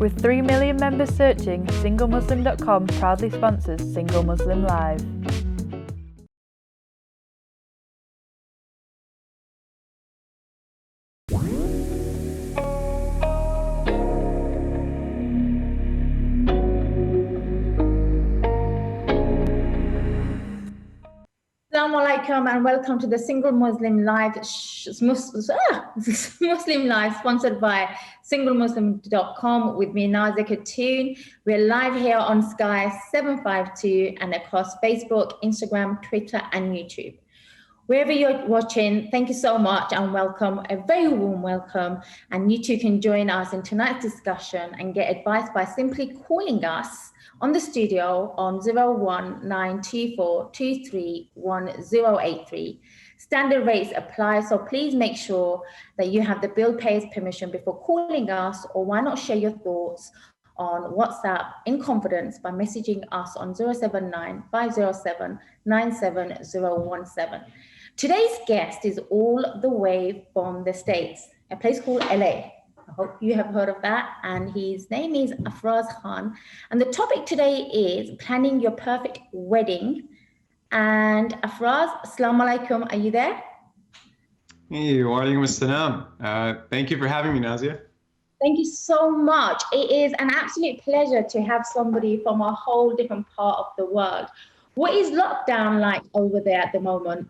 With 3 million members searching, SingleMuslim.com proudly sponsors Single Muslim Live. Assalamu alaikum and welcome to the Single Muslim Live Muslim Live sponsored by SingleMuslim.com with me, Nazia Khatun. We're live here on Sky 752 and across Facebook, Instagram, Twitter and YouTube. Wherever you're watching, thank you so much and welcome, a very warm welcome. And you too can join us in tonight's discussion and get advice by simply calling us on the studio on 01942311083. Standard rates apply, so please make sure that you have the bill payer's permission before calling us, or why not share your thoughts on WhatsApp in confidence by messaging us on 079-507-97017. Today's guest is all the way from the States, a place called LA. I hope you have heard of that. And his name is Afraz Khan. And the topic today is planning your perfect wedding. And Afraz, assalamu alaikum, are you there? Hey, wa alaikum assalam. Thank you for having me, Nazia. Thank you so much. It is an absolute pleasure to have somebody from a whole different part of the world. What is lockdown like over there at the moment?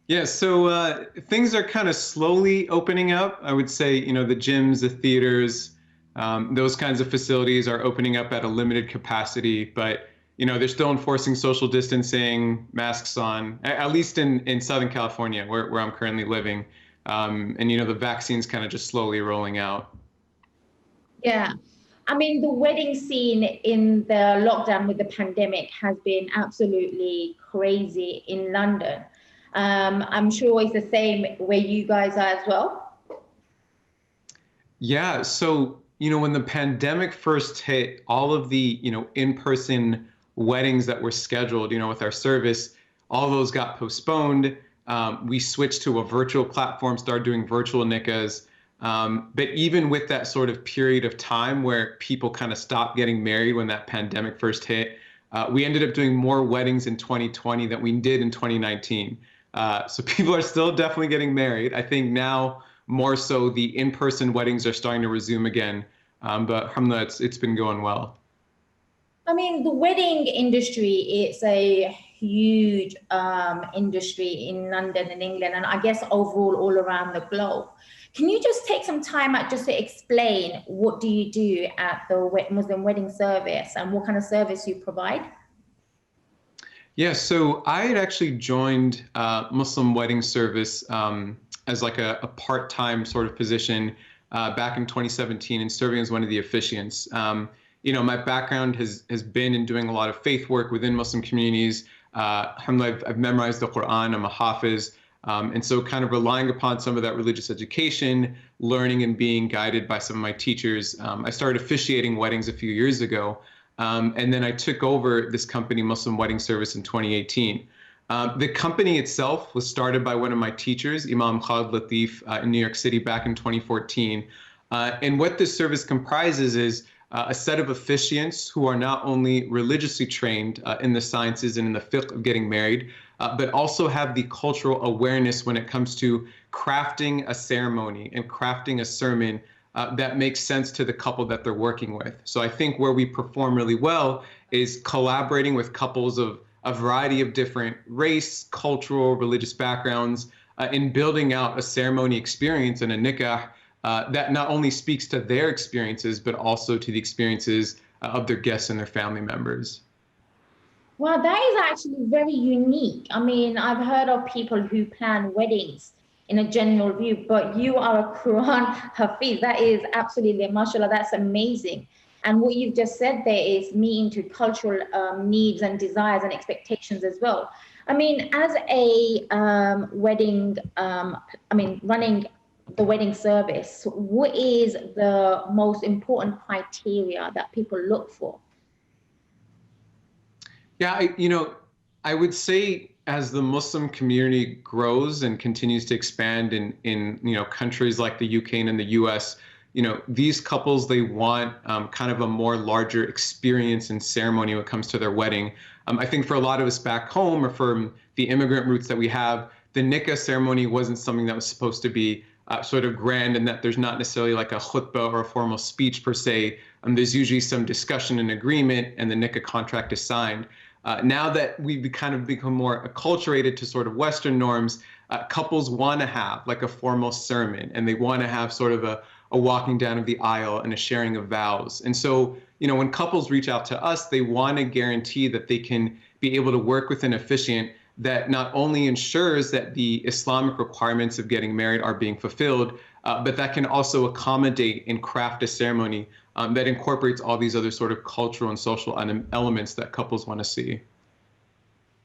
Yeah, so things are kind of slowly opening up. I would say, the gyms, the theaters, those kinds of facilities are opening up at a limited capacity, but, they're still enforcing social distancing, masks on, at least in Southern California, where I'm currently living. And, the vaccine's kind of just slowly rolling out. Yeah. I mean, the wedding scene in the lockdown with the pandemic has been absolutely crazy in London. I'm sure it's the same where you guys are as well. Yeah, so, when the pandemic first hit, all of the, in-person weddings that were scheduled, with our service, all those got postponed. We switched to a virtual platform, started doing virtual nikahs. But even with that sort of period of time where people kind of stopped getting married when that pandemic first hit, we ended up doing more weddings in 2020 than we did in 2019. So people are still definitely getting married. I think now more so the in-person weddings are starting to resume again. But alhamdulillah, it's been going well. I mean, the wedding industry, it's a huge industry in London and England, and I guess overall all around the globe. Can you just take some time out just to explain what do you do at the Muslim wedding service and what kind of service you provide? Yeah, so I had actually joined Muslim wedding service as like a part-time sort of position back in 2017 and serving as one of the officiants. My background has been in doing a lot of faith work within Muslim communities. Alhamdulillah, I've memorized the Quran, I'm a Hafiz. And so kind of relying upon some of that religious education, learning and being guided by some of my teachers, I started officiating weddings a few years ago. And then I took over this company, Muslim Wedding Service, in 2018. The company itself was started by one of my teachers, Imam Khalid Latif, in New York City back in 2014. And what this service comprises is a set of officiants who are not only religiously trained in the sciences and in the fiqh of getting married, but also have the cultural awareness when it comes to crafting a ceremony and crafting a sermon that makes sense to the couple that they're working with. So I think where we perform really well is collaborating with couples of a variety of different race, cultural, religious backgrounds in building out a ceremony experience and a nikah that not only speaks to their experiences, but also to the experiences of their guests and their family members. Well, that is actually very unique. I mean, I've heard of people who plan weddings in a general view, but you are a Quran Hafiz. That is absolutely, mashallah, that's amazing. And what you've just said there is meeting to cultural needs and desires and expectations as well. I mean, as a running the wedding service, what is the most important criteria that people look for? Yeah, I would say as the Muslim community grows and continues to expand in countries like the UK and in the US, these couples, they want kind of a more larger experience and ceremony when it comes to their wedding. I think for a lot of us back home, or from the immigrant roots that we have, the nikah ceremony wasn't something that was supposed to be sort of grand, and that there's not necessarily like a khutbah or a formal speech per se. There's usually some discussion and agreement, and the nikah contract is signed. Now that we've kind of become more acculturated to sort of Western norms, couples want to have like a formal sermon, and they want to have sort of a walking down of the aisle and a sharing of vows. And so, when couples reach out to us, they want to guarantee that they can be able to work with an officiant that not only ensures that the Islamic requirements of getting married are being fulfilled, but that can also accommodate and craft a ceremony that incorporates all these other sort of cultural and social elements that couples want to see.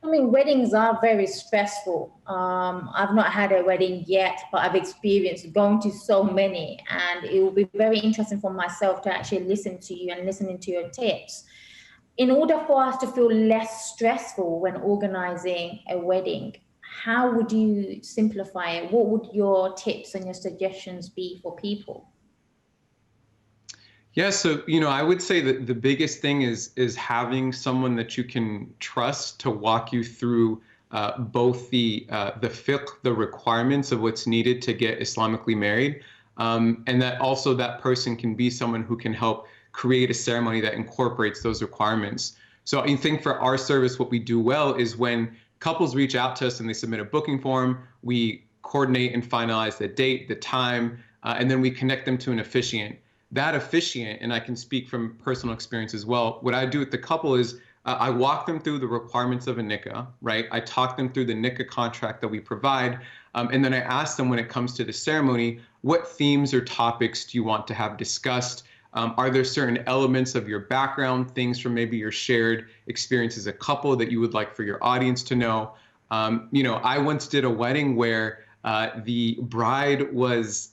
I mean, weddings are very stressful. I've not had a wedding yet, but I've experienced going to so many, and it will be very interesting for myself to actually listen to you and listening to your tips. In order for us to feel less stressful when organizing a wedding, how would you simplify it? What would your tips and your suggestions be for people? Yeah, so I would say that the biggest thing is having someone that you can trust to walk you through both the fiqh, the requirements of what's needed to get Islamically married, and that also that person can be someone who can help create a ceremony that incorporates those requirements. So I think for our service, what we do well is when couples reach out to us and they submit a booking form, we coordinate and finalize the date, the time, and then we connect them to an officiant. That officiant, and I can speak from personal experience as well, what I do with the couple is I walk them through the requirements of a nikah, right? I talk them through the nikah contract that we provide, and then I ask them when it comes to the ceremony, what themes or topics do you want to have discussed? Are there certain elements of your background, things from maybe your shared experience as a couple that you would like for your audience to know? I once did a wedding where the bride was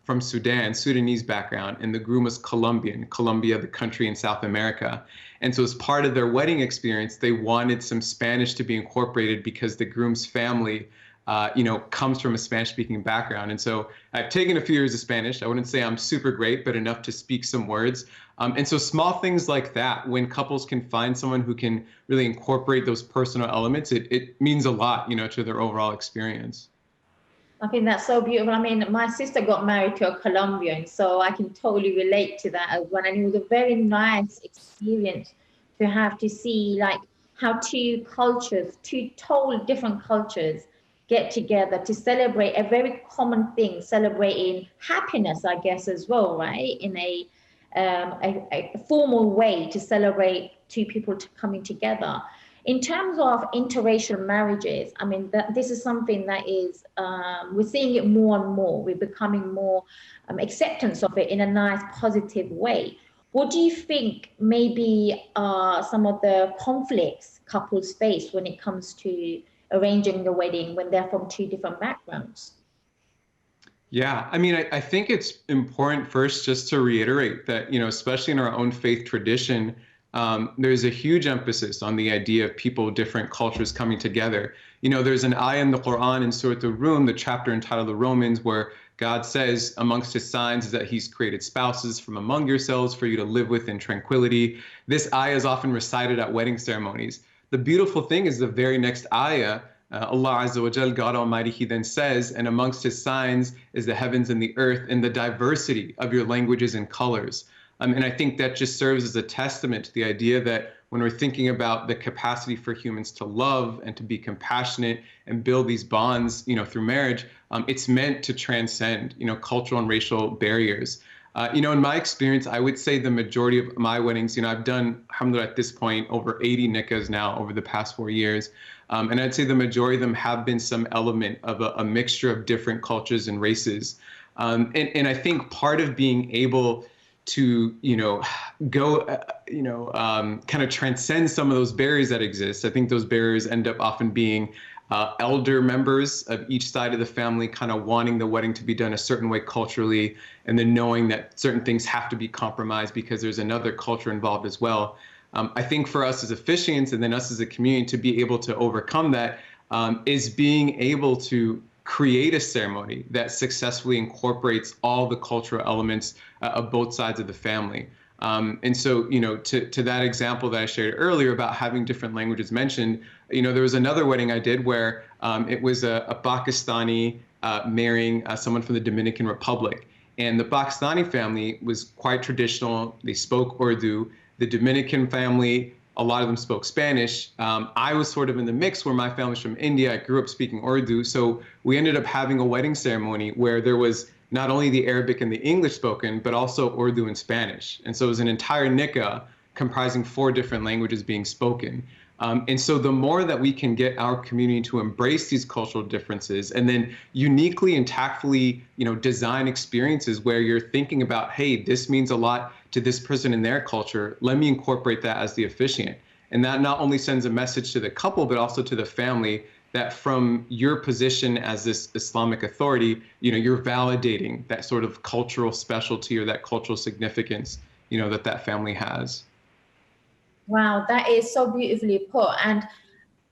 from Sudanese background, and the groom was Colombian, Colombia, the country in South America. And so as part of their wedding experience, they wanted some Spanish to be incorporated because the groom's family comes from a Spanish-speaking background. And so I've taken a few years of Spanish. I wouldn't say I'm super great, but enough to speak some words. And so small things like that, when couples can find someone who can really incorporate those personal elements, it means a lot, to their overall experience. I think that's so beautiful. I mean, my sister got married to a Colombian, so I can totally relate to that as well. And it was a very nice experience to have to see like how two totally different cultures get together to celebrate a very common thing, celebrating happiness, I guess, as well, right? In a formal way to celebrate two people coming together. In terms of interracial marriages, I mean, this is something that is, we're seeing it more and more. We're becoming more acceptance of it in a nice, positive way. What do you think maybe some of the conflicts couples face when it comes to arranging the wedding when they're from two different backgrounds? Yeah, I mean, I think it's important first just to reiterate that, especially in our own faith tradition, there's a huge emphasis on the idea of people of different cultures coming together. There's an ayah in the Quran in Surah Al-Rum, the chapter entitled The Romans, where God says amongst his signs is that he's created spouses from among yourselves for you to live with in tranquility. This ayah is often recited at wedding ceremonies. The beautiful thing is the very next ayah, Allah Azza wa Jal, God Almighty, he then says, and amongst his signs is the heavens and the earth and the diversity of your languages and colors. And I think that just serves as a testament to the idea that when we're thinking about the capacity for humans to love and to be compassionate and build these bonds, through marriage, it's meant to transcend, cultural and racial barriers. In my experience, I would say the majority of my weddings, I've done, alhamdulillah, at this point, over 80 nikahs now over the past 4 years. And I'd say the majority of them have been some element of a mixture of different cultures and races. And I think part of being able to, go, kind of transcend some of those barriers that exist. I think those barriers end up often being elder members of each side of the family kind of wanting the wedding to be done a certain way culturally, and then knowing that certain things have to be compromised because there's another culture involved as well. I think for us as officiants and then us as a community to be able to overcome that, is being able to create a ceremony that successfully incorporates all the cultural elements of both sides of the family. And so, to that example that I shared earlier about having different languages mentioned, there was another wedding I did where it was a Pakistani marrying someone from the Dominican Republic. And the Pakistani family was quite traditional. They spoke Urdu. The Dominican family, a lot of them spoke Spanish. I was sort of in the mix where my family's from India. I grew up speaking Urdu. So we ended up having a wedding ceremony where there was not only the Arabic and the English spoken, but also Urdu and Spanish. And so it was an entire nikah comprising 4 different languages being spoken. And so the more that we can get our community to embrace these cultural differences and then uniquely and tactfully, design experiences where you're thinking about, hey, this means a lot to this person in their culture, let me incorporate that as the officiant. And that not only sends a message to the couple, but also to the family that from your position as this Islamic authority, you're validating that sort of cultural specialty or that cultural significance, that family has. Wow, that is so beautifully put. And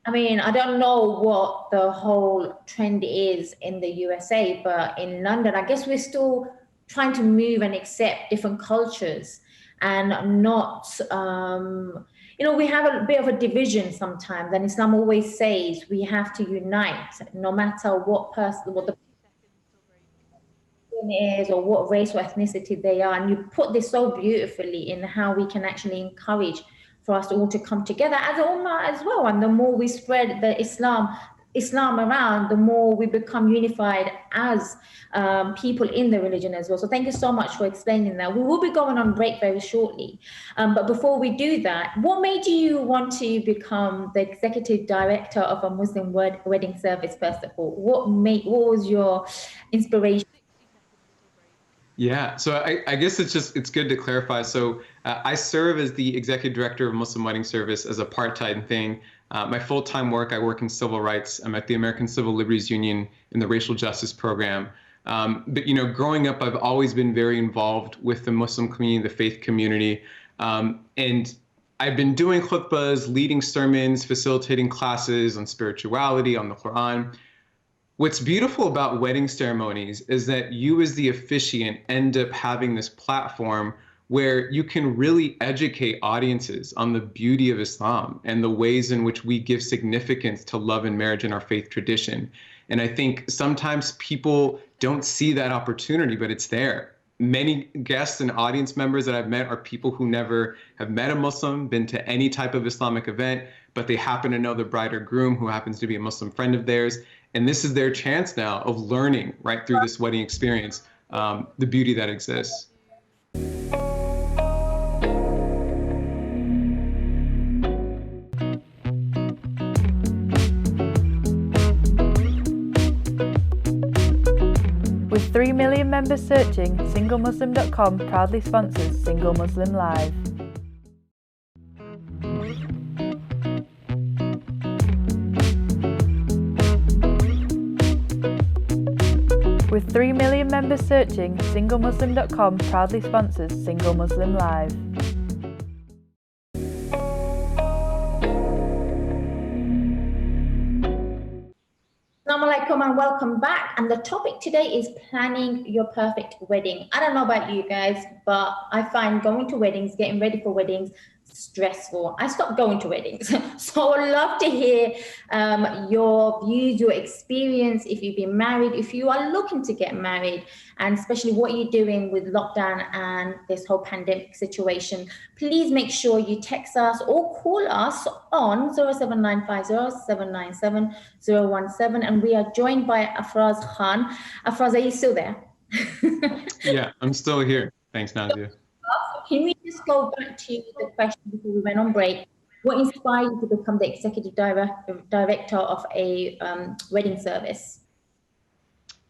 I mean, I don't know what the whole trend is in the USA, but in London, I guess we're still trying to move and accept different cultures and not, we have a bit of a division sometimes. And Islam always says we have to unite no matter what the person is or what race or ethnicity they are. And you put this so beautifully in how we can actually encourage for us all to come together as a ummah as well. And the more we spread the Islam around, the more we become unified as people in the religion as well. So thank you so much for explaining that. We will be going on break very shortly. But before we do that, what made you want to become the executive director of a Muslim wedding service, first of all? What was your inspiration? Yeah, so I guess it's good to clarify. So I serve as the executive director of Muslim Wedding Service as a part-time thing. My full-time work, I work in civil rights. I'm at the American Civil Liberties Union in the racial justice program. But growing up, I've always been very involved with the Muslim community, the faith community. And I've been doing khutbahs, leading sermons, facilitating classes on spirituality, on the Quran. What's beautiful about wedding ceremonies is that you as the officiant end up having this platform where you can really educate audiences on the beauty of Islam and the ways in which we give significance to love and marriage in our faith tradition. And I think sometimes people don't see that opportunity, but it's there. Many guests and audience members that I've met are people who never have met a Muslim, been to any type of Islamic event, but they happen to know the bride or groom who happens to be a Muslim friend of theirs. And this is their chance now of learning right through this wedding experience, the beauty that exists. With 3 million members searching, SingleMuslim.com proudly sponsors Single Muslim Live. With 3 million members searching, SingleMuslim.com proudly sponsors Single Muslim Live. Assalamu alaikum and welcome back. And the topic today is planning your perfect wedding. I don't know about you guys, but I find going to weddings, getting ready for weddings, stressful. I stopped going to weddings. So I'd love to hear your views, your experience, if you've been married, if you are looking to get married, and especially what you're doing with lockdown and this whole pandemic situation. Please make sure you text us or call us on 07950 797 017. And we are joined by Afraz Khan. Afraz, are you still there? Yeah, I'm still here. Thanks, Nazia. Can we just go back to the question before we went on break? What inspired you to become the executive director of a wedding service?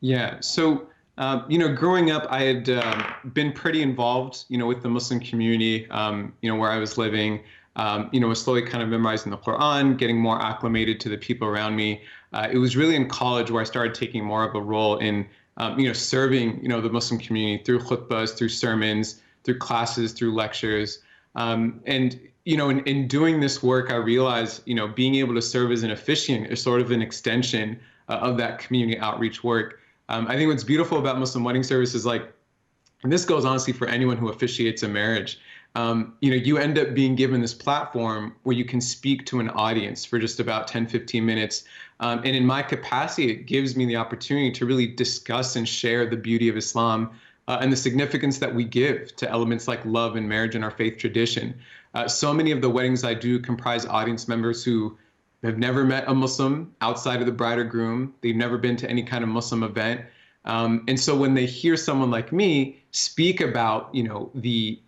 Yeah, so, growing up, I had been pretty involved, with the Muslim community, where I was living, was slowly kind of memorizing the Quran, getting more acclimated to the people around me. It was really in college where I started taking more of a role in, serving, the Muslim community through khutbahs, through sermons, through classes, through lectures. And in doing this work, I realized, being able to serve as an officiant is sort of an extension of that community outreach work. I think what's beautiful about Muslim wedding service is and this goes honestly for anyone who officiates a marriage, you end up being given this platform where you can speak to an audience for just about 10, 15 minutes. And in my capacity, it gives me the opportunity to really discuss and share the beauty of Islam and the significance that we give to elements like love and marriage in our faith tradition. So many of the weddings I do comprise audience members who have never met a Muslim outside of the bride or groom. They've never been to any kind of Muslim event. And so when they hear someone like me speak about, the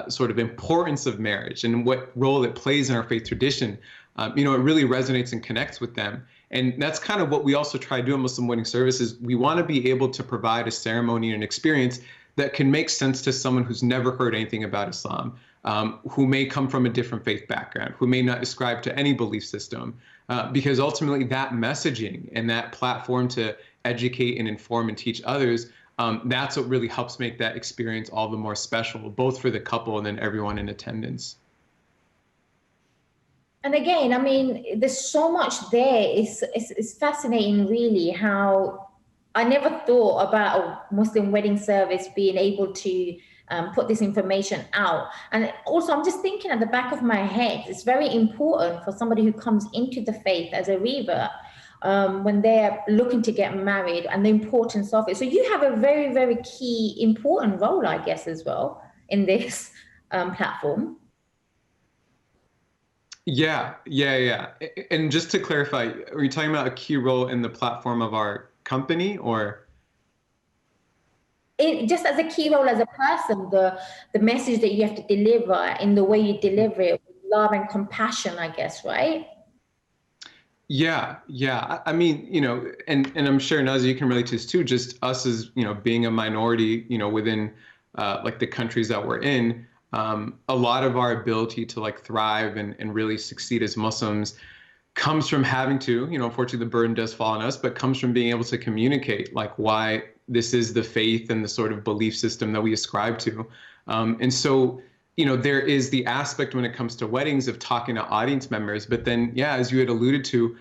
sort of importance of marriage and what role it plays in our faith tradition, it really resonates and connects with them. And that's kind of what we also try to do in Muslim wedding services. We want to be able to provide a ceremony and an experience that can make sense to someone who's never heard anything about Islam, who may come from a different faith background, who may not ascribe to any belief system, because ultimately that messaging and that platform to educate and inform and teach others, that's what really helps make that experience all the more special, both for the couple and then everyone in attendance. And again, I mean, there's so much there. It's fascinating, really, how I never thought about a Muslim wedding service being able to put this information out. And also, I'm just thinking at the back of my head, it's very important for somebody who comes into the faith as a revert, when they're looking to get married, and the importance of it. So you have a very, very key, important role, I guess, as well in this platform. Yeah. And just to clarify, are you talking about a key role in the platform of our company, or? Just as a key role as a person, the message that you have to deliver in the way you deliver it with love and compassion, I guess, right? Yeah. I mean, and I'm sure, Nazia, you can relate to this too, just us as, being a minority, within the countries that we're in, a lot of our ability to thrive and really succeed as Muslims comes from having to, unfortunately the burden does fall on us, but comes from being able to communicate why this is the faith and the sort of belief system that we ascribe to. And so, there is the aspect when it comes to weddings of talking to audience members, but then, as you had alluded to,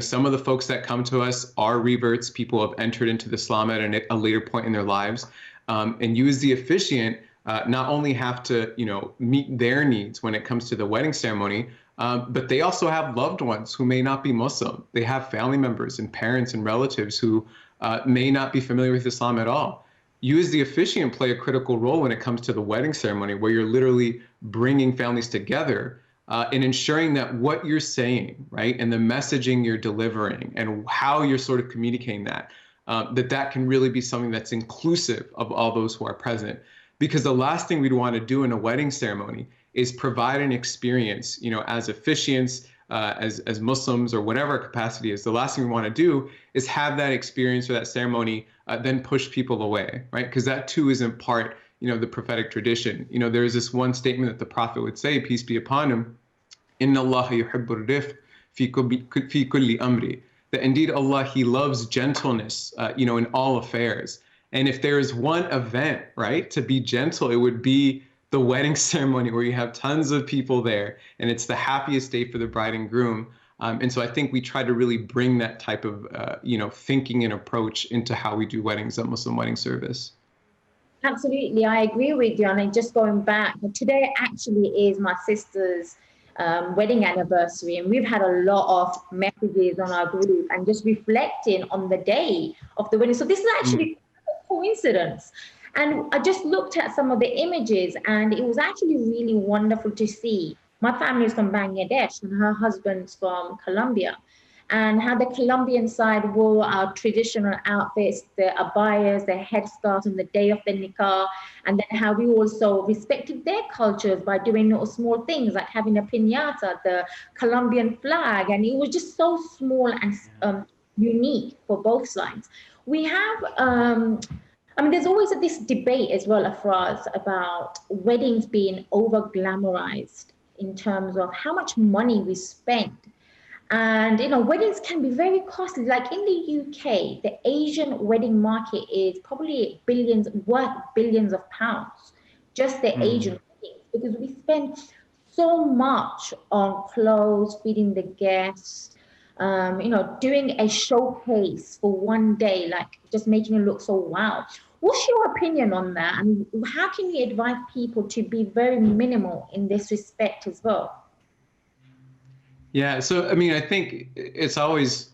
some of the folks that come to us are reverts, people who have entered into Islam at a later point in their lives. And you as the officiant not only have to, meet their needs when it comes to the wedding ceremony, but they also have loved ones who may not be Muslim. They have family members and parents and relatives who may not be familiar with Islam at all. You as the officiant play a critical role when it comes to the wedding ceremony, where you're literally bringing families together and ensuring that what you're saying, right, and the messaging you're delivering and how you're sort of communicating that can really be something that's inclusive of all those who are present. Because the last thing we'd want to do in a wedding ceremony is provide an experience, as officiants, as Muslims, or whatever capacity is. The last thing we want to do is have that experience or that ceremony then push people away, right? Because that too isn't part, the prophetic tradition. There's this one statement that the Prophet would say, peace be upon him, Inna Allah yuhibbur rifq fi kulli amri. That indeed Allah, He loves gentleness, in all affairs. And if there is one event, right, to be gentle, it would be the wedding ceremony, where you have tons of people there, and it's the happiest day for the bride and groom. And so I think we try to really bring that type of, thinking and approach into how we do weddings at Muslim Wedding Service. Absolutely, I agree with you. And just going back, today actually is my sister's wedding anniversary, and we've had a lot of messages on our group and just reflecting on the day of the wedding. So this is actually a coincidence. And I just looked at some of the images, and it was actually really wonderful to see. My family is from Bangladesh, and her husband's from Colombia. And how the Colombian side wore our traditional outfits, the abayas, the headscarves on the day of the nikah, and then how we also respected their cultures by doing little small things like having a piñata, the Colombian flag, and it was just so small and unique for both sides. We have, there's always this debate as well, Afraz, about weddings being over-glamorized in terms of how much money we spend. And, weddings can be very costly. Like in the UK, the Asian wedding market is probably worth billions of pounds, just the Asian weddings, because we spend so much on clothes, feeding the guests, doing a showcase for one day, like just making it look so wow. What's your opinion on that? And how can you advise people to be very minimal in this respect as well? Yeah, so I mean, I think it's always,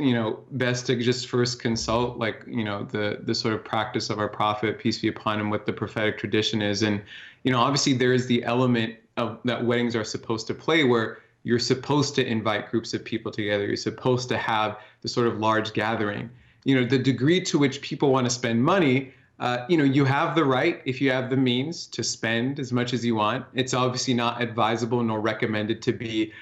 best to just first consult, like, the sort of practice of our prophet, peace be upon him, what the prophetic tradition is. And, obviously there is the element of that weddings are supposed to play, where you're supposed to invite groups of people together. You're supposed to have the sort of large gathering. The degree to which people want to spend money, you have the right, if you have the means, to spend as much as you want. It's obviously not advisable nor recommended to be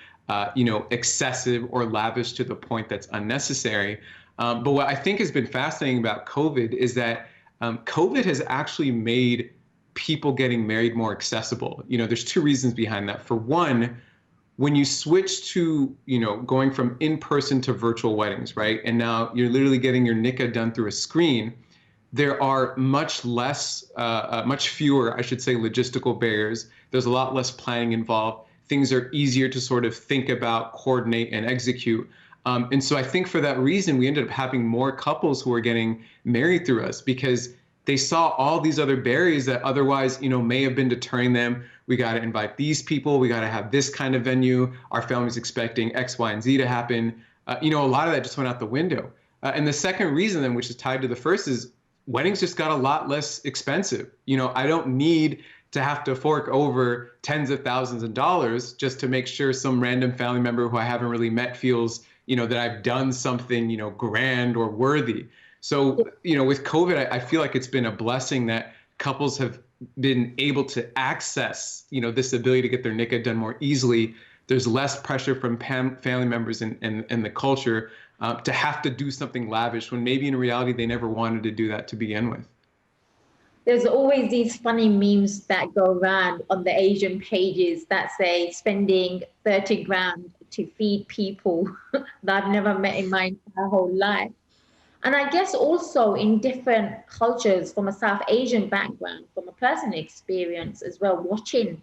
excessive or lavish to the point that's unnecessary. But what I think has been fascinating about COVID is that COVID has actually made people getting married more accessible. There's two reasons behind that. For one, when you switch to, going from in-person to virtual weddings, right? And now you're literally getting your nikah done through a screen. There are much fewer, I should say, logistical barriers. There's a lot less planning involved. Things are easier to sort of think about, coordinate, and execute. And so I think for that reason, we ended up having more couples who are getting married through us, because they saw all these other barriers that otherwise, may have been deterring them. We got to invite these people. We got to have this kind of venue. Our family's expecting X, Y, and Z to happen. A lot of that just went out the window. And the second reason, then, which is tied to the first, is weddings just got a lot less expensive. I don't need to have to fork over tens of thousands of dollars just to make sure some random family member who I haven't really met feels, that I've done something, grand or worthy. So, with COVID, I feel like it's been a blessing that couples have been able to access, this ability to get their nikah done more easily. There's less pressure from family members and the culture to have to do something lavish when maybe in reality they never wanted to do that to begin with. There's always these funny memes that go around on the Asian pages that say spending 30 grand to feed people that I've never met in my entire whole life. And I guess also in different cultures, from a South Asian background, from a personal experience as well, watching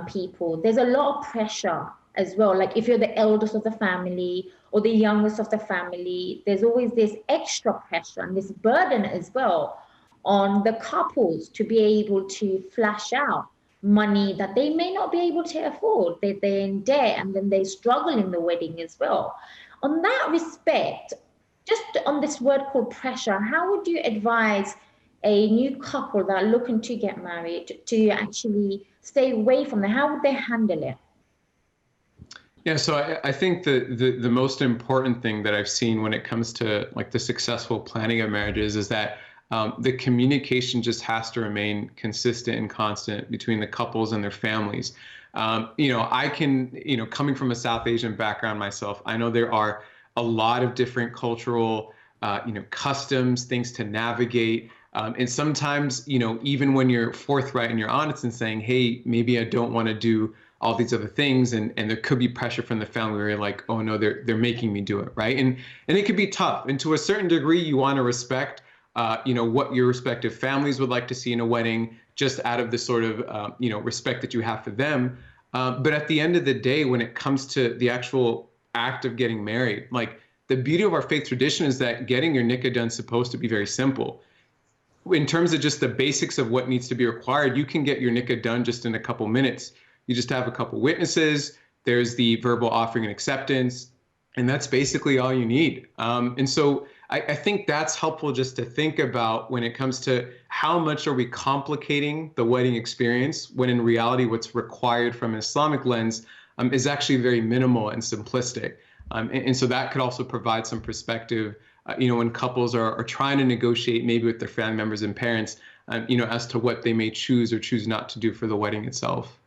people, there's a lot of pressure as well. Like if you're the eldest of the family or the youngest of the family, there's always this extra pressure and this burden as well on the couples to be able to flash out money that they may not be able to afford. They're in debt, and then they struggle in the wedding as well. On that respect, just on this word called pressure, how would you advise a new couple that are looking to get married to actually stay away from that? How would they handle it? Yeah, so I think the most important thing that I've seen when it comes to like the successful planning of marriages is that the communication just has to remain consistent and constant between the couples and their families. I can, coming from a South Asian background myself, I know there are a lot of different cultural, customs, things to navigate. And sometimes, even when you're forthright and you're honest and saying, hey, maybe I don't want to do all these other things, and there could be pressure from the family where you're like, oh no, they're making me do it, right? And it could be tough. And to a certain degree, you want to respect what your respective families would like to see in a wedding, just out of the sort of, respect that you have for them. But at the end of the day, when it comes to the actual act of getting married, like the beauty of our faith tradition is that getting your nikah done is supposed to be very simple. In terms of just the basics of what needs to be required, you can get your nikah done just in a couple minutes. You just have a couple witnesses, there's the verbal offering and acceptance, and that's basically all you need. And so I think that's helpful just to think about when it comes to how much are we complicating the wedding experience, when in reality what's required from an Islamic lens is actually very minimal and simplistic. And so that could also provide some perspective, when couples are trying to negotiate maybe with their family members and parents, as to what they may choose or choose not to do for the wedding itself.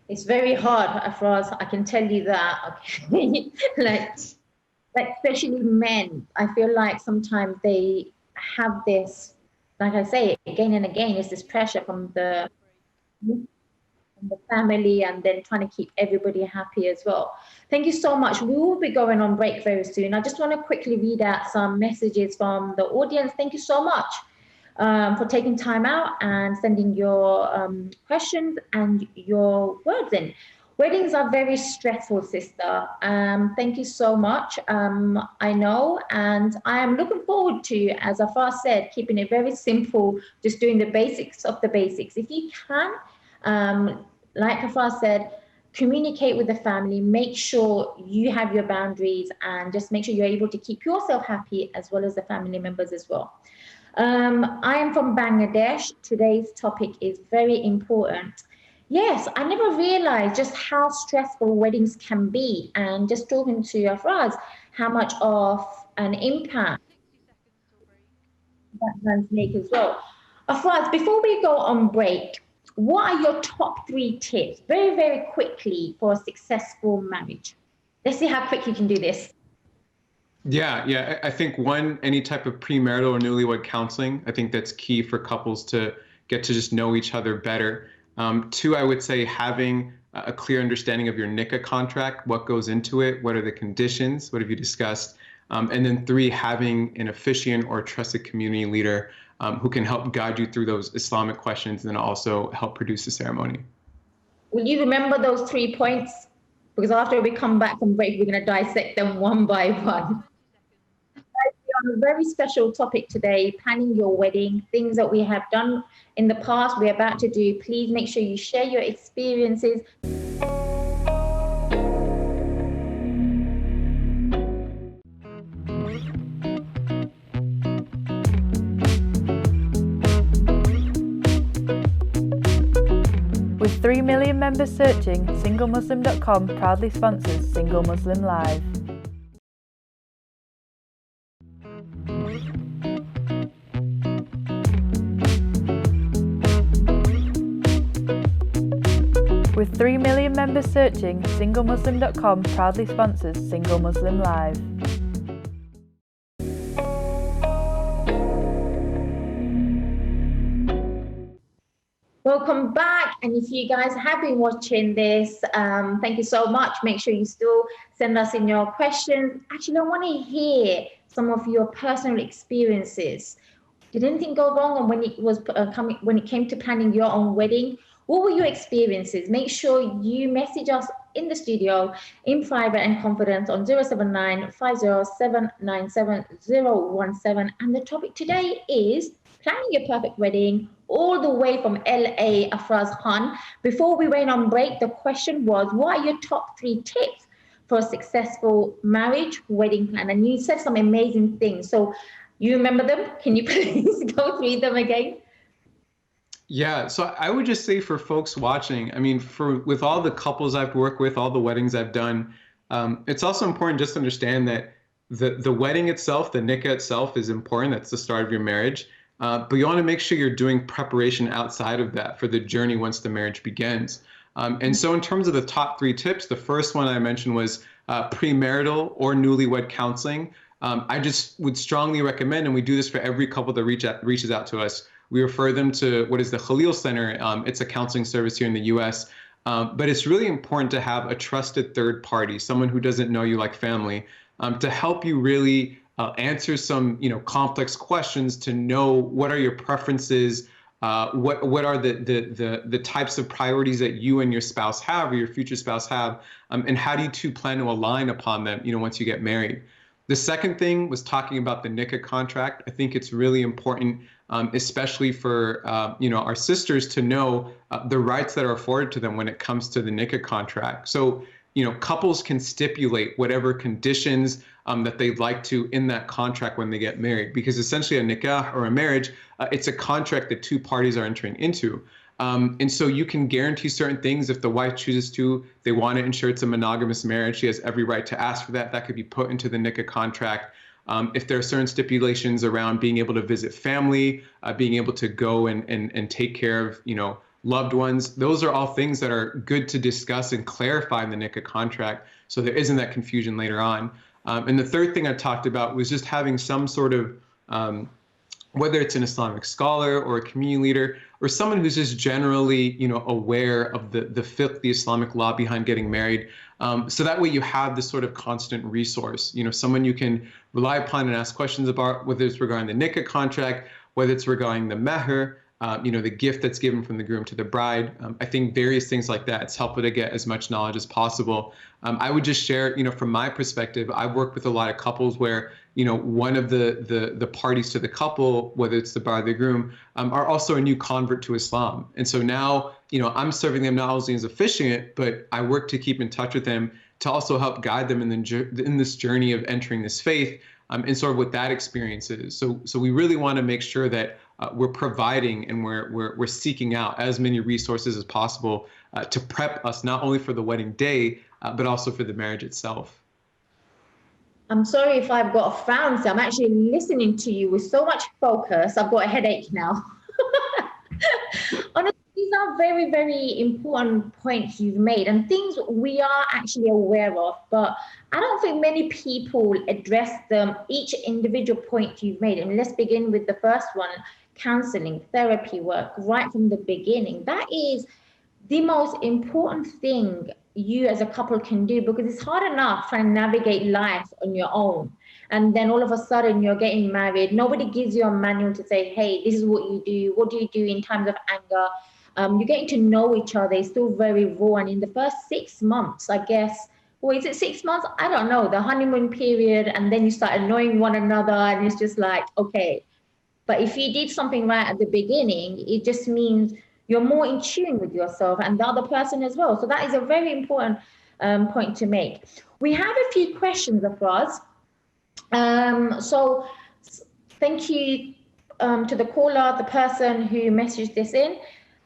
It's very hard, Afraz, I can tell you that. Okay, like especially men, I feel like sometimes they have this, like I say again and again, is this pressure from the family, and then trying to keep everybody happy as well. Thank you so much. We will be going on break very soon. I just want to quickly read out some messages from the audience. Thank you so much for taking time out and sending your questions and your words in. Weddings are very stressful, sister. Thank you so much. I know, and I am looking forward to, as Afraz said, keeping it very simple, just doing the basics of the basics. If you can, like Afraz said, communicate with the family, make sure you have your boundaries, and just make sure you're able to keep yourself happy as well as the family members as well. I am from Bangladesh. Today's topic is very important. Yes, I never realized just how stressful weddings can be. And just talking to Afraz, how much of an impact that can make as well. Afraz, before we go on break, what are your top 3 tips, very, very quickly, for a successful marriage? Let's see how quick you can do this. Yeah. I think one, any type of premarital or newlywed counseling, I think that's key for couples to get to just know each other better. 2, I would say having a clear understanding of your nikah contract, what goes into it, what are the conditions, what have you discussed, and then 3, having an officiant or a trusted community leader who can help guide you through those Islamic questions and also help produce the ceremony. Will you remember those 3 points? Because after we come back from break, we're going to dissect them one by one. On a very special topic today, planning your wedding, things that we have done in the past, we're about to do. Please make sure you share your experiences. With 3 million members searching, SingleMuslim.com proudly sponsors Single Muslim Live. With 3 million members searching, SingleMuslim.com proudly sponsors Single Muslim Live. Welcome back, and if you guys have been watching this, thank you so much. Make sure you still send us in your questions. Actually, I want to hear some of your personal experiences. Did anything go wrong when it was when it came to planning your own wedding? What were your experiences? Make sure you message us in the studio in private and confidence on 079 507 97017. And the topic today is planning your perfect wedding, all the way from LA, Afraz Khan. Before we went on break, the question was, what are your top 3 tips for a successful marriage wedding plan? And you said some amazing things. So you remember them? Can you please go through them again? Yeah, so I would just say for folks watching, I mean, with all the couples I've worked with, all the weddings I've done, it's also important just to understand that the wedding itself, the nikah itself is important. That's the start of your marriage. But you want to make sure you're doing preparation outside of that for the journey once the marriage begins. And so in terms of the top 3 tips, the first one I mentioned was premarital or newlywed counseling. I just would strongly recommend, and we do this for every couple that reaches out to us, we refer them to what is the Khalil Center. It's a counseling service here in the US. But it's really important to have a trusted third party, someone who doesn't know you like family, to help you really answer some complex questions, to know what are your preferences, what are the types of priorities that you and your spouse have or your future spouse have, and how do you two plan to align upon them once you get married. The second thing was talking about the nikah contract. I think it's really important, especially for our sisters, to know the rights that are afforded to them when it comes to the nikah contract. So couples can stipulate whatever conditions that they'd like to in that contract when they get married, because essentially a nikah or a marriage, it's a contract that 2 parties are entering into. And so you can guarantee certain things. If the wife chooses to, they want to ensure it's a monogamous marriage, she has every right to ask for that. That could be put into the nikah contract. If there are certain stipulations around being able to visit family, being able to go and take care of, loved ones, those are all things that are good to discuss and clarify in the nikah contract, so there isn't that confusion later on. And the third thing I talked about was just having some sort of, whether it's an Islamic scholar or a community leader or someone who's just generally, aware of the fiqh, the Islamic law behind getting married. So that way you have this sort of constant resource, someone you can rely upon and ask questions about, whether it's regarding the nikah contract, whether it's regarding the Maher, the gift that's given from the groom to the bride. I think various things like that. It's helpful to get as much knowledge as possible. I would just share, from my perspective, I've worked with a lot of couples where, one of the parties to the couple, whether it's the bride or the groom, are also a new convert to Islam. And so now, I'm serving them not only as officiant, but I work to keep in touch with them to also help guide them in this journey of entering this faith, and sort of what that experience is. So we really want to make sure that we're providing and we're seeking out as many resources as possible to prep us not only for the wedding day, but also for the marriage itself. I'm sorry if I've got a frown, so I'm actually listening to you with so much focus. I've got a headache now. Honestly, these are very, very important points you've made and things we are actually aware of, but I don't think many people address them, each individual point you've made. And let's begin with the first one, counseling, therapy work, right from the beginning. That is the most important thing you as a couple can do, because it's hard enough trying to navigate life on your own. And then all of a sudden you're getting married. Nobody gives you a manual to say, hey, this is what you do. What do you do in times of anger? You're getting to know each other. It's still very raw. And in the first 6 months, I guess, or is it 6 months? I don't know, the honeymoon period. And then you start knowing one another and it's just like, okay. But if you did something right at the beginning, it just means you're more in tune with yourself and the other person as well. So that is a very important point to make. We have a few questions, Afraz. So thank you to the caller, the person who messaged this in.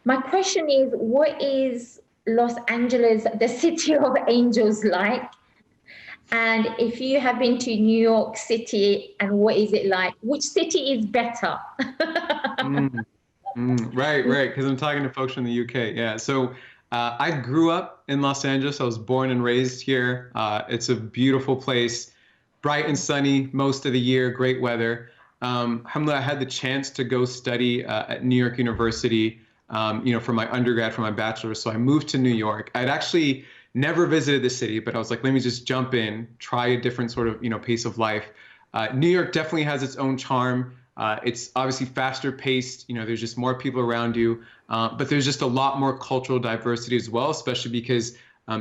My question is, what is Los Angeles, the city of angels, like? And if you have been to New York City, and what is it like? Which city is better? Right, because I'm talking to folks from the UK. Yeah, so I grew up in Los Angeles. I was born and raised here. It's a beautiful place, bright and sunny most of the year, great weather. Alhamdulillah, I had the chance to go study at New York University, for my undergrad, for my bachelor's. So I moved to New York. I'd actually never visited the city, but I was like, let me just jump in, try a different sort of, pace of life. New York definitely has its own charm. It's obviously faster paced, there's just more people around you, but there's just a lot more cultural diversity as well, especially because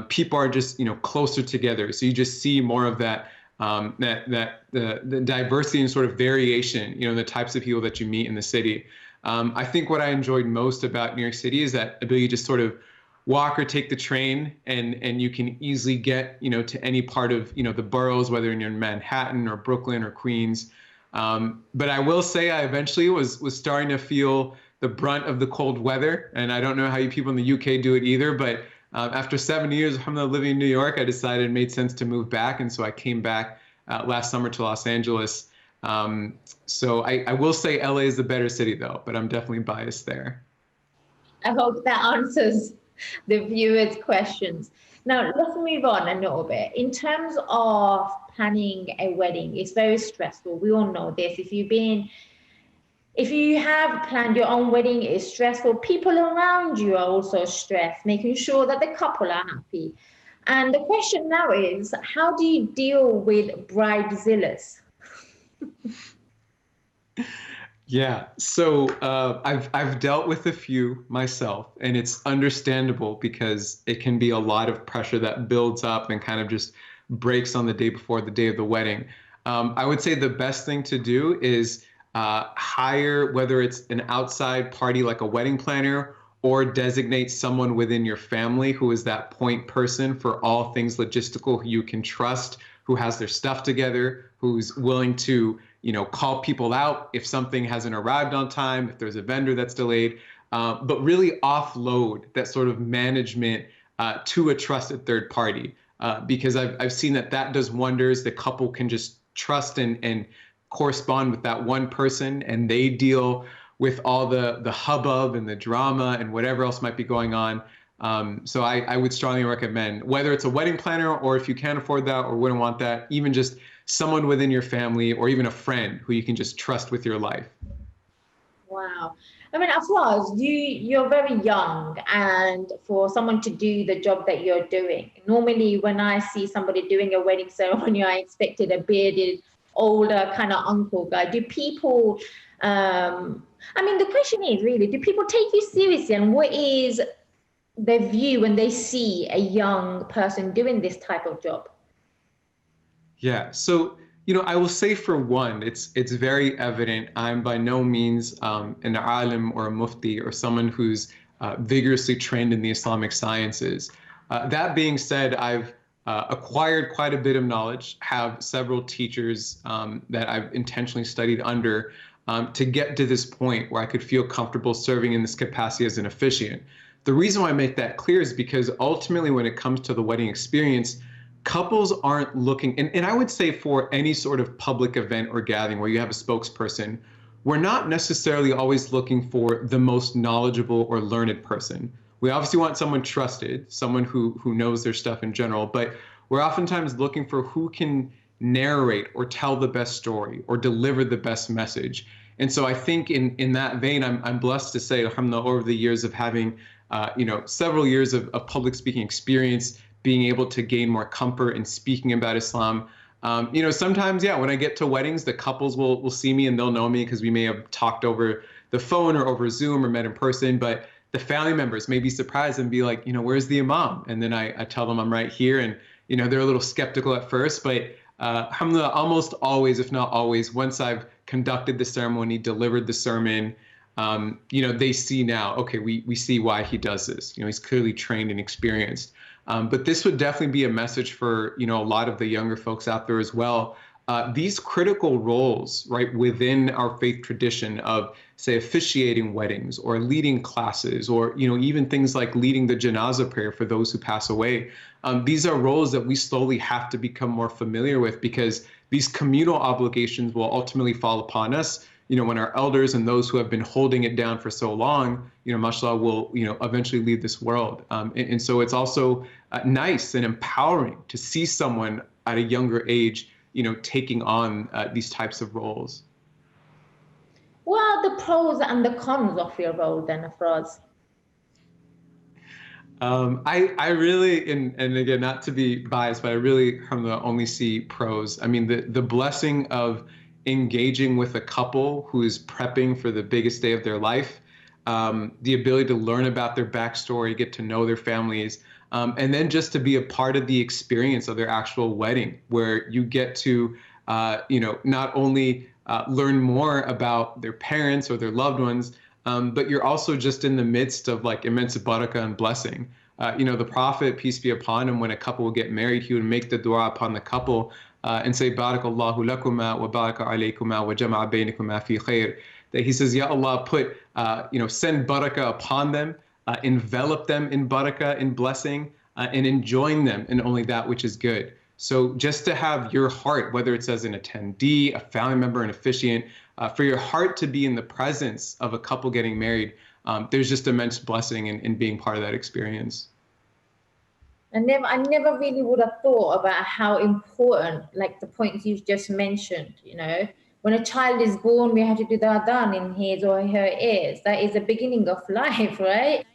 people are just, closer together. So you just see more of that, the diversity and sort of variation, in the types of people that you meet in the city. I think what I enjoyed most about New York City is that ability to just sort of walk or take the train and you can easily get, to any part of, the boroughs, whether you're in Manhattan or Brooklyn or Queens. But I will say I eventually was starting to feel the brunt of the cold weather. And I don't know how you people in the UK do it either, but after 7 years of living in New York, I decided it made sense to move back. And so I came back last summer to Los Angeles. So I will say LA is the better city though, but I'm definitely biased there. I hope that answers the viewers' questions. Now, let's move on a little bit. In terms of planning a wedding, it's very stressful. We all know this. If you have planned your own wedding, it's stressful. People around you are also stressed, making sure that the couple are happy. And the question now is, how do you deal with bridezillas? Yeah, so I've dealt with a few myself, and it's understandable because it can be a lot of pressure that builds up and kind of just breaks on the day before the day of the wedding. I would say the best thing to do is hire, whether it's an outside party like a wedding planner, or designate someone within your family who is that point person for all things logistical, who you can trust, who has their stuff together, who's willing to call people out if something hasn't arrived on time, if there's a vendor that's delayed, but really offload that sort of management to a trusted third party, because I've seen that does wonders. The couple can just trust and correspond with that one person, and they deal with all the hubbub and the drama and whatever else might be going on. So I would strongly recommend, whether it's a wedding planner or if you can't afford that or wouldn't want that, even just someone within your family or even a friend who you can just trust with your life. Wow. I mean, Afraz, you're very young, and for someone to do the job that you're doing, normally when I see somebody doing a wedding ceremony, I expected a bearded older kind of uncle guy? Do people, I mean, the question is really, do people take you seriously, and what is their view when they see a young person doing this type of job? Yeah, so I will say for one, it's very evident I'm by no means an alim or a mufti or someone who's vigorously trained in the Islamic sciences. That being said, I've acquired quite a bit of knowledge, have several teachers that I've intentionally studied under to get to this point where I could feel comfortable serving in this capacity as an officiant. The reason why I make that clear is because ultimately when it comes to the wedding experience, couples aren't looking, and I would say for any sort of public event or gathering where you have a spokesperson, we're not necessarily always looking for the most knowledgeable or learned person. We obviously want someone trusted, someone who knows their stuff in general, but we're oftentimes looking for who can narrate or tell the best story or deliver the best message. And so I think in that vein, I'm blessed to say, alhamdulillah, over the years of having several years of public speaking experience, being able to gain more comfort in speaking about Islam. Sometimes, yeah, when I get to weddings, the couples will see me and they'll know me because we may have talked over the phone or over Zoom or met in person, but the family members may be surprised and be like, where's the imam? And then I tell them I'm right here, and they're a little skeptical at first, but alhamdulillah, almost always, if not always, once I've conducted the ceremony, delivered the sermon, they see now, okay, we see why he does this. He's clearly trained and experienced. But this would definitely be a message for, a lot of the younger folks out there as well. These critical roles, right, within our faith tradition of, say, officiating weddings or leading classes or, even things like leading the janazah prayer for those who pass away. These are roles that we slowly have to become more familiar with, because these communal obligations will ultimately fall upon us. When our elders and those who have been holding it down for so long, mashallah, will, eventually leave this world. And so it's also nice and empowering to see someone at a younger age, taking on these types of roles. What are the pros and the cons of your role then, Afraz? I really, and again, not to be biased, but I really only see pros. I mean, the blessing of engaging with a couple who is prepping for the biggest day of their life, the ability to learn about their backstory, get to know their families, and then just to be a part of the experience of their actual wedding, where you get to, not only learn more about their parents or their loved ones, but you're also just in the midst of like immense barakah and blessing. The Prophet, peace be upon him, when a couple would get married, he would make the dua upon the couple and say, Barakallahu lakuma wa baraka alaykuma wa jama'a bainakuma fi khair. That he says, Ya Allah, put, send barakah upon them, envelop them in barakah, in blessing, and enjoin them in only that which is good. So just to have your heart, whether it's as an attendee, a family member, an officiant, for your heart to be in the presence of a couple getting married, there's just immense blessing in being part of that experience. I never really would have thought about how important, like the points you've just mentioned, when a child is born, we have to do the adhan in his or her ears. That is the beginning of life, right?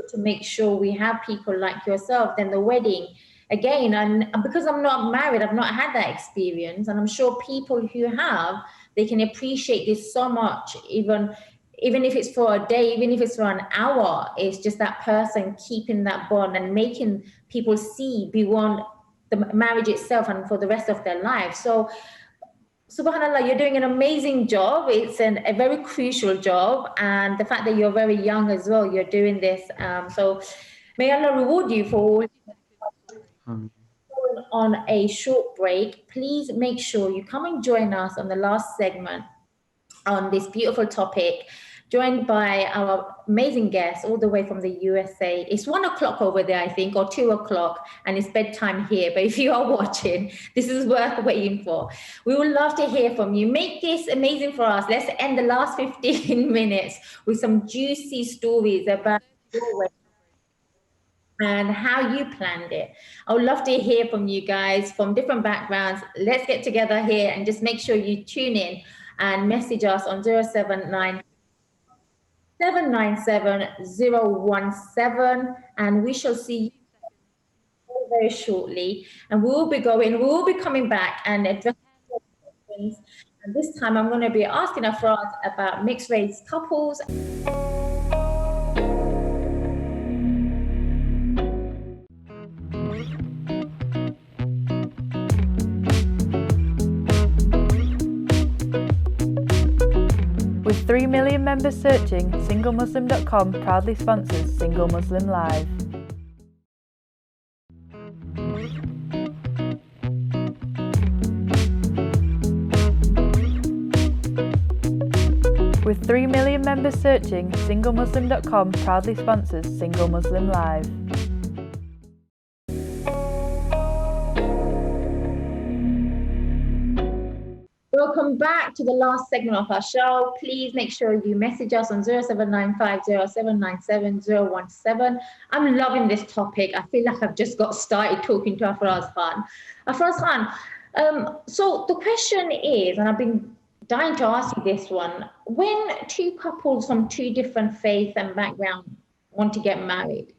To make sure we have people like yourself, then the wedding. Again, and because I'm not married, I've not had that experience, and I'm sure people who have, they can appreciate this so much, even if it's for a day, even if it's for an hour. It's just that person keeping that bond and making people see beyond the marriage itself and for the rest of their life. So subhanallah, you're doing an amazing job. It's a very crucial job, and the fact that you're very young as well, you're doing this. So may Allah reward you for on a short break. Please make sure you come and join us on the last segment on this beautiful topic, joined by our amazing guest all the way from the USA. It's 1 o'clock over there, I think, or 2 o'clock, and it's bedtime here. But if you are watching, this is worth waiting for. We would love to hear from you. Make this amazing for us. Let's end the last 15 minutes with some juicy stories about your wedding and how you planned it. I would love to hear from you guys from different backgrounds. Let's get together here and just make sure you tune in and message us on 079 797 017, and we shall see you very shortly, and we will be coming back and addressing your questions. And this time I'm going to be asking Afraz about mixed race couples. With 3 million members searching, SingleMuslim.com proudly sponsors Single Muslim Live. With 3 million members searching, SingleMuslim.com proudly sponsors Single Muslim Live. Welcome back to the last segment of our show. Please make sure you message us on 0795079717. I'm loving this topic. I feel like I've just got started talking to Afraz Khan. Afraz Khan, so the question is, and I've been dying to ask you this one, when two couples from two different faiths and backgrounds want to get married,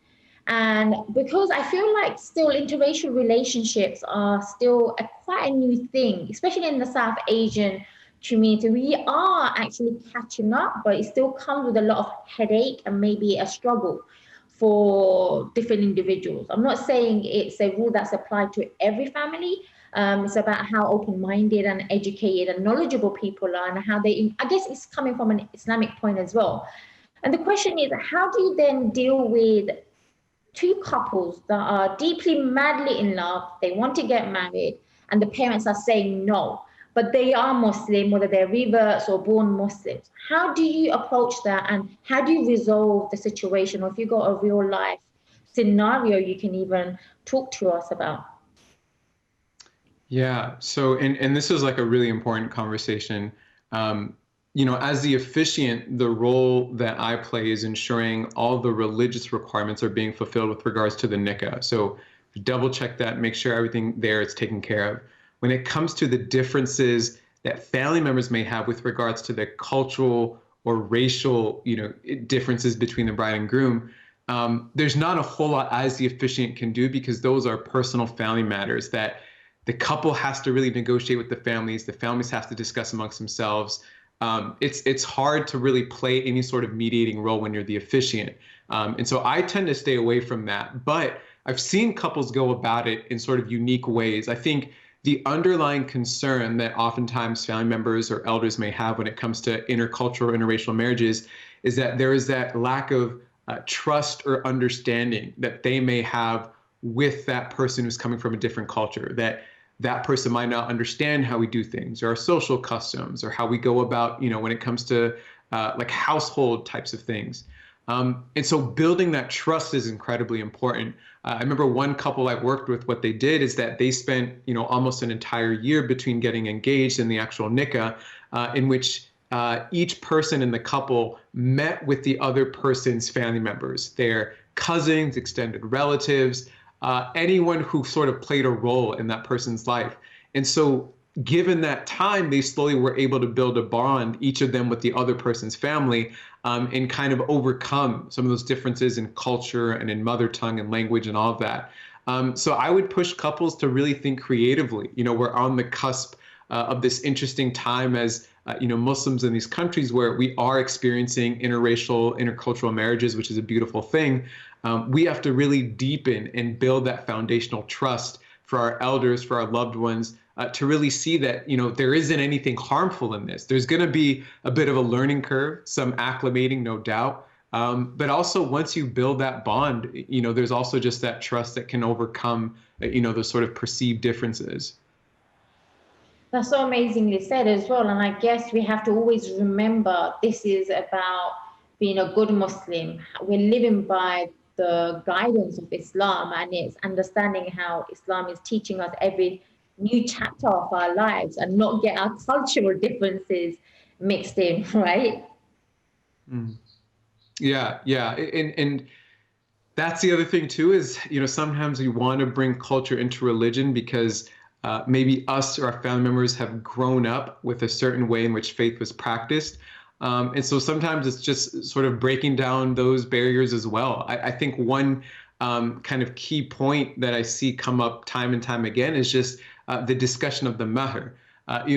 and because I feel like still interracial relationships are still quite a new thing, especially in the South Asian community, we are actually catching up, but it still comes with a lot of headache and maybe a struggle for different individuals. I'm not saying it's a rule that's applied to every family. It's about how open-minded and educated and knowledgeable people are, and how they, I guess it's coming from an Islamic point as well. And the question is, how do you then deal with two couples that are deeply, madly in love, they want to get married, and the parents are saying no, but they are Muslim, whether they're reverts or born Muslims? How do you approach that, and how do you resolve the situation? Or if you've got a real life scenario you can even talk to us about. Yeah, so, and this is like a really important conversation. You know, as the officiant, the role that I play is ensuring all the religious requirements are being fulfilled with regards to the nikah. So double check that, make sure everything there is taken care of. When it comes to the differences that family members may have with regards to the cultural or racial, you know, differences between the bride and groom, there's not a whole lot as the officiant can do, because those are personal family matters that the couple has to really negotiate with the families have to discuss amongst themselves. It's hard to really play any sort of mediating role when you're the officiant. And so I tend to stay away from that. But I've seen couples go about it in sort of unique ways. I think the underlying concern that oftentimes family members or elders may have when it comes to intercultural, interracial marriages is that there is that lack of trust or understanding that they may have with that person who's coming from a different culture, that person might not understand how we do things, or our social customs, or how we go about, you know, when it comes to like household types of things. And so building that trust is incredibly important. I remember one couple I worked with, what they did is that they spent, you know, almost an entire year between getting engaged and the actual nikah, in which each person in the couple met with the other person's family members, their cousins, extended relatives, anyone who sort of played a role in that person's life. And so given that time, they slowly were able to build a bond, each of them with the other person's family, and kind of overcome some of those differences in culture and in mother tongue and language and all of that. So I would push couples to really think creatively. You know, we're on the cusp of this interesting time as, you know, Muslims in these countries where we are experiencing interracial, intercultural marriages, which is a beautiful thing. We have to really deepen and build that foundational trust for our elders, for our loved ones, to really see that, you know, there isn't anything harmful in this. There's going to be a bit of a learning curve, some acclimating, no doubt. But also once you build that bond, you know, there's also just that trust that can overcome, you know, those sort of perceived differences. That's so amazingly said as well. And I guess we have to always remember this is about being a good Muslim. We're living by the guidance of Islam, and it's understanding how Islam is teaching us every new chapter of our lives and not get our cultural differences mixed in, right? Yeah. And that's the other thing too, is, you know, sometimes we want to bring culture into religion because maybe us or our family members have grown up with a certain way in which faith was practiced. And so sometimes it's just sort of breaking down those barriers as well. I think one kind of key point that I see come up time and time again is just the discussion of the Maher.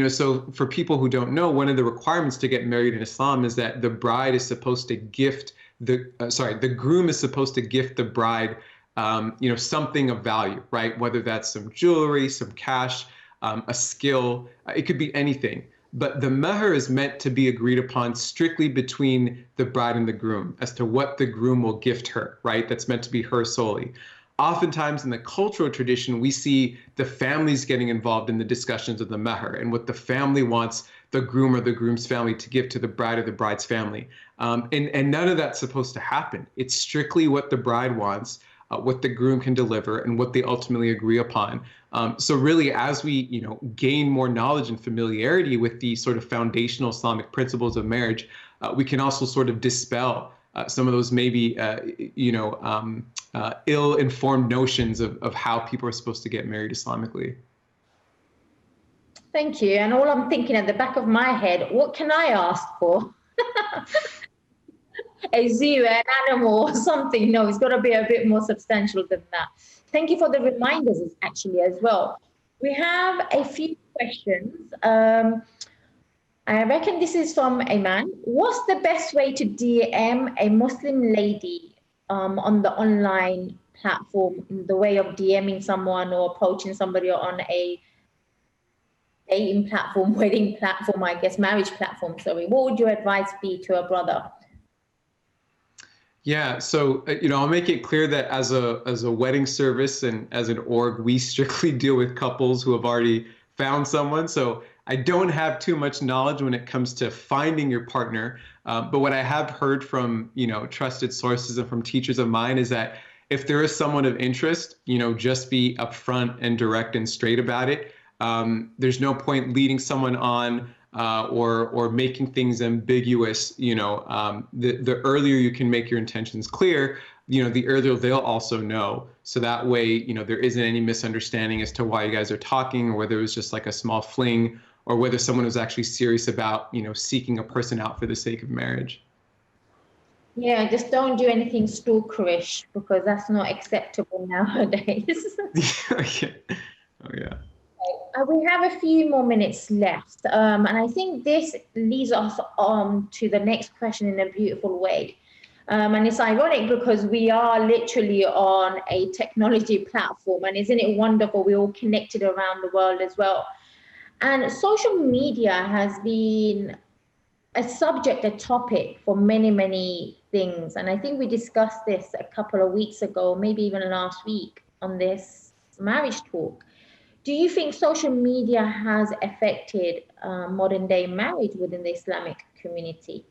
So for people who don't know, one of the requirements to get married in Islam is that the bride is supposed to gift the groom is supposed to gift the bride, something of value, right? Whether that's some jewelry, some cash, a skill, it could be anything. But the Maher is meant to be agreed upon strictly between the bride and the groom as to what the groom will gift her, right? That's meant to be her solely. Oftentimes in the cultural tradition, we see the families getting involved in the discussions of the Maher and what the family wants the groom or the groom's family to give to the bride or the bride's family. And none of that's supposed to happen. It's strictly what the bride wants, what the groom can deliver, and what they ultimately agree upon. So really, as we gain more knowledge and familiarity with the sort of foundational Islamic principles of marriage, we can also sort of dispel some of those maybe ill-informed notions of how people are supposed to get married Islamically. Thank you. And all I'm thinking at the back of my head, what can I ask for? A zoo, an animal, or something? No, it's got to be a bit more substantial than that. Thank you for the reminders, actually, as well. We have a few questions. I reckon this is from a man. What's the best way to DM a Muslim lady on the online platform, in the way of DMing someone or approaching somebody on a dating platform, wedding platform, I guess, marriage platform, sorry? What would your advice be to a brother? Yeah, so I'll make it clear that as a wedding service and as an org, we strictly deal with couples who have already found someone. So I don't have too much knowledge when it comes to finding your partner. But what I have heard from trusted sources and from teachers of mine is that if there is someone of interest, just be upfront and direct and straight about it. There's no point leading someone on or making things ambiguous. The earlier you can make your intentions clear, the earlier they'll also know. So that way, there isn't any misunderstanding as to why you guys are talking, or whether it was just like a small fling, or whether someone was actually serious about, seeking a person out for the sake of marriage. Yeah, just don't do anything stalkerish, because that's not acceptable nowadays. Okay. Oh, yeah. We have a few more minutes left, and I think this leads us on to the next question in a beautiful way. And it's ironic because we are literally on a technology platform, and isn't it wonderful? We're all connected around the world as well. And social media has been a subject, a topic for many, many things. And I think we discussed this a couple of weeks ago, maybe even last week on this marriage talk. Do you think social media has affected modern day marriage within the Islamic community?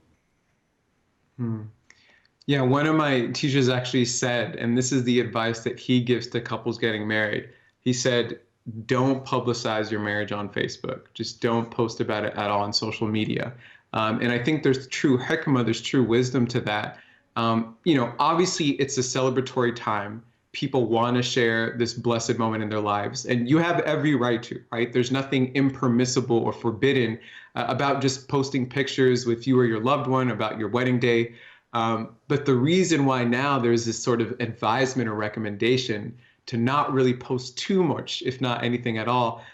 Yeah, one of my teachers actually said, and this is the advice that he gives to couples getting married. He said, don't publicize your marriage on Facebook. Just don't post about it at all on social media. And I think there's true hikmah, there's true wisdom to that. Obviously it's a celebratory time. People want to share this blessed moment in their lives, and you have every right to, right? There's nothing impermissible or forbidden about just posting pictures with you or your loved one about your wedding day. But the reason why now there's this sort of advisement or recommendation to not really post too much, if not anything at all,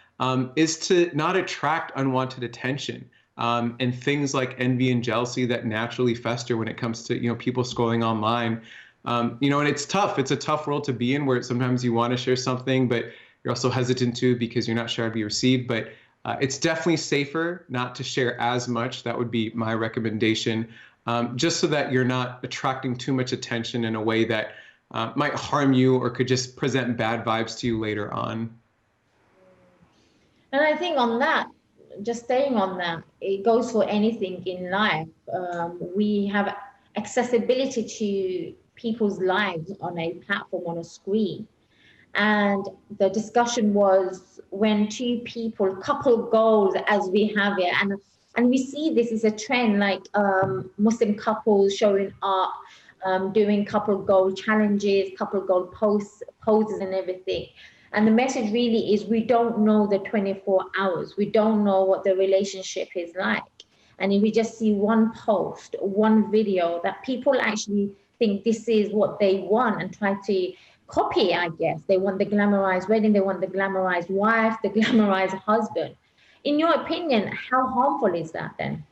is to not attract unwanted attention and things like envy and jealousy that naturally fester when it comes to people scrolling online. And it's tough. It's a tough world to be in, where sometimes you want to share something, but you're also hesitant to because you're not sure how to be received. But it's definitely safer not to share as much. That would be my recommendation, just so that you're not attracting too much attention in a way that might harm you or could just present bad vibes to you later on. And I think on that, just staying on that, it goes for anything in life. We have accessibility to people's lives on a platform, on a screen. And the discussion was when two people, couple goals as we have it, and we see this is a trend, like Muslim couples showing up, doing couple goal challenges, couple goal poses and everything. And the message really is, we don't know the 24 hours. We don't know what the relationship is like. And if we just see one post, one video, that people actually think this is what they want and try to copy, I guess. They want the glamorized wedding, they want the glamorized wife, the glamorized husband. In your opinion, how harmful is that then?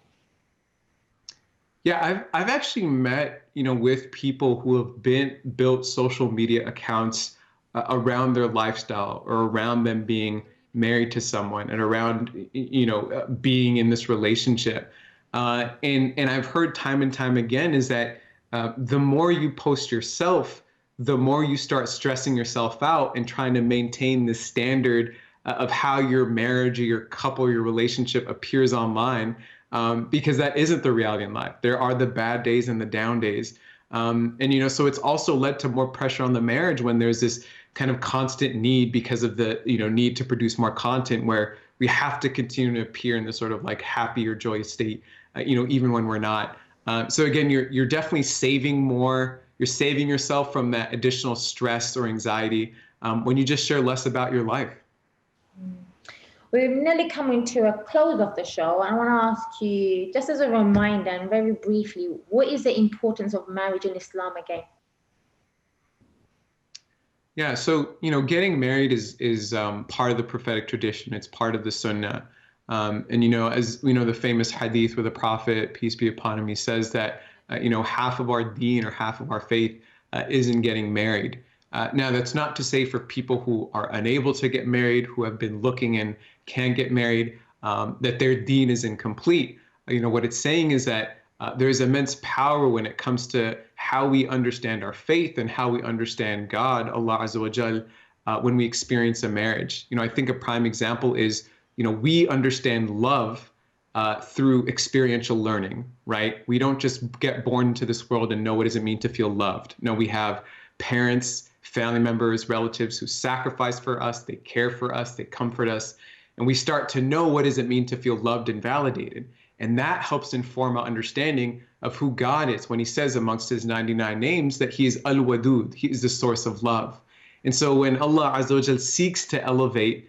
Yeah, I've actually met, with people who have built social media accounts around their lifestyle or around them being married to someone and around, being in this relationship. And I've heard time and time again is that the more you post yourself, the more you start stressing yourself out and trying to maintain the standard of how your marriage or your couple, your relationship appears online, because that isn't the reality in life. There are the bad days and the down days. So it's also led to more pressure on the marriage when there's this kind of constant need because of the, need to produce more content where we have to continue to appear in this sort of like happy or joyous state, even when we're not. So again, you're definitely saving more. You're saving yourself from that additional stress or anxiety when you just share less about your life. We're nearly coming to a close of the show. I want to ask you, just as a reminder and very briefly, what is the importance of marriage in Islam again? Yeah, so getting married is part of the prophetic tradition. It's part of the Sunnah, and as we know, the famous hadith where the Prophet, peace be upon him, he says that half of our deen or half of our faith is in getting married. Now, that's not to say for people who are unable to get married, who have been looking and can't get married, that their deen is incomplete. What it's saying is that there's immense power when it comes to how we understand our faith and how we understand God, Allah Azza wa Jal, when we experience a marriage. I think a prime example is, we understand love through experiential learning, right? We don't just get born into this world and know what does it mean to feel loved. No, we have parents, family members, relatives who sacrifice for us, they care for us, they comfort us, and we start to know what does it mean to feel loved and validated. And that helps inform our understanding of who God is when he says amongst his 99 names that he is Al-Wadud, he is the source of love. And so when Allah Azza wa Jal seeks to elevate,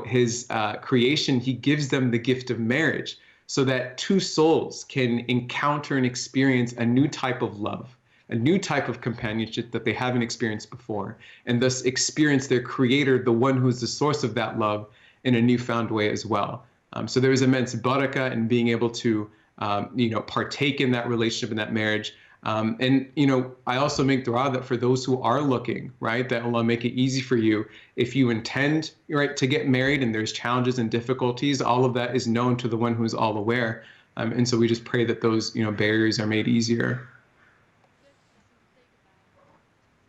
his creation, he gives them the gift of marriage so that two souls can encounter and experience a new type of love, a new type of companionship that they haven't experienced before, and thus experience their creator, the one who is the source of that love, in a newfound way as well. So there is immense barakah in being able to, partake in that relationship, in that marriage. I also make dua that for those who are looking, right, that Allah make it easy for you. If you intend, right, to get married and there's challenges and difficulties, all of that is known to the one who is all aware. And so we just pray that those, barriers are made easier.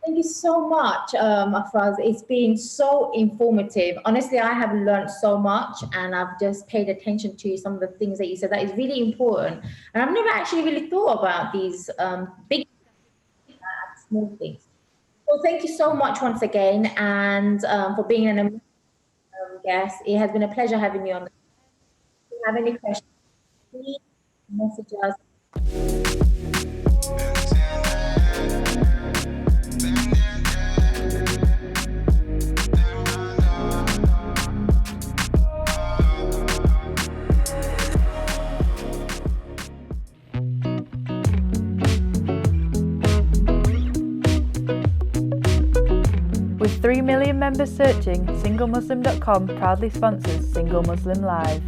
Thank you so much, Afraz. It's been so informative. Honestly, I have learned so much, and I've just paid attention to some of the things that you said. That is really important. And I've never actually really thought about these big small things. So thank you so much once again, and for being an amazing guest. It has been a pleasure having you on. If you have any questions, please message us. With 3 million members searching, SingleMuslim.com proudly sponsors Single Muslim Live.